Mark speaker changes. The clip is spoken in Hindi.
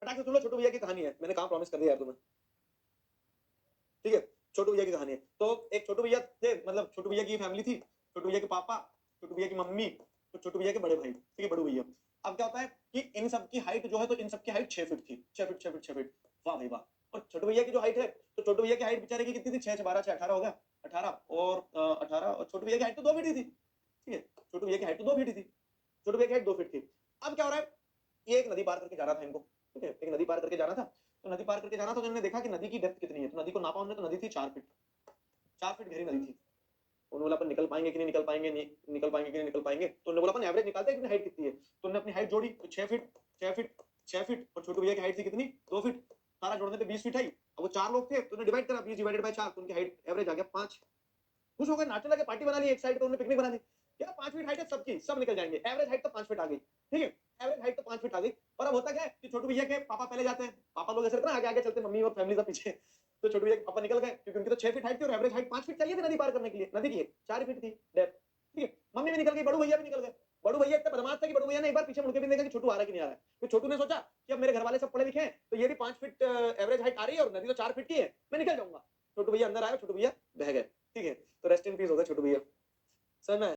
Speaker 1: फटाक से सुन लो, छोटू भैया की कहानी है, मैंने काम प्रॉमिस कर दिया यार तुम्हें, ठीक है। छोटू भैया की कहानी है। तो एक छोटू भैया थे, मतलब छोटू भैया की फैमिली थी, छोटू भैया के पापा, छोटू भैया की मम्मी, तो छोटू भैया के बड़े भाई, ठीक है, बड़ू भैया। अब क्या होता है कि इन सब की हाइट जो है, तो इन सब की हाइट 6 फीट थी, 6 फीट 6 फीट 6 फीट, वाह भाई वाह। और छोटू भैया की जो हाइट है, तो छोटू भैया की हाइट बेचारे की कितनी थी, 6 12 6 18 हो गया, 18 और 18, और छोटू भैया की हाइट तो 2 फीट ही थी, ठीक है, छोटू भैया की हाइट तो 2 फीट ही थी, छोटू भैया की हाइट 2 फीट थी। अब क्या हो रहा है, ये एक नदी पार करके जाना था इनको, ठीक है, एक नदी पार करके जाना था। तो नदी पार करके जाना था, तो इन्होंने देखा कि नदी की डेप्थ कितनी है, तो नदी को नापा उन्होंने, तो नदी थी 4 फीट, 4 फीट गहरी नदी थी। उन्होंने बोला अपन निकल पाएंगे कि नहीं निकल पाएंगे, नहीं निकल पाएंगे कि नहीं निकल पाएंगे, तो उन्होंने बोला अपन एवरेज निकालते हैं कि हाइट कितनी है, तो उन्होंने अपनी हाइट जोड़ी, तो 6 फीट 6 फीट 6 फीट, और छोटू भैया की हाइट थी कितनी, 2 फीट, सारा जोड़ने पे 20 फीट आई। अब वो 4 लोग थे, तो उन्होंने डिवाइड करा, 20 डिवाइडेड बाय 4, तो उनकी हाइट एवरेज आ गया 5। खुश हो गए, नाचने लगे, पार्टी बना ली एक साइड पे, उन्होंने पिकनिक बना ली, क्या 5 फीट हाइट है सबकी, सब निकल जाएंगे, एवरेज हाइट तो 5 फीट आ गई, ठीक है, एवरेज हाइट तो 5 फीट आ गई। और अब होता क्या है कि छोटू भैया के पापा पहले जाते हैं, पापा लोग ऐसे ना आगे आगे चलते, मम्मी और फैमिली सब पीछे, तो छोटू भैया के पापा निकल गए, क्योंकि उनकी तो 6 फीट हाइट थी और एवरेज हाइट 5 फीट चाहिए थी नदी पार करने के लिए, नदी की 4 फीट थी डेप्थ, ठीक है। मम्मी भी निकल गई, बड़ू भैया भी निकल गए। बड़ू भैया इतना बदमाश था कि बड़ू भैया ने एक बार पीछे मुड़ के भी देखा कि छोटू आ रहा है कि नहीं आ रहा है, तो छोटू ने सोचा कि अब मेरे घर वाले सब पढ़े लिखे हैं, तो ये भी 5 फीट एवरेज हाइट आ रही है और नदी तो 4 फीट की है, मैं निकल जाऊंगा। छोटू भैया अंदर आया, छोटू भैया बह गए, ठीक है। तो रेस्ट इन पीस हो गए छोटू भैया, समझ में आया?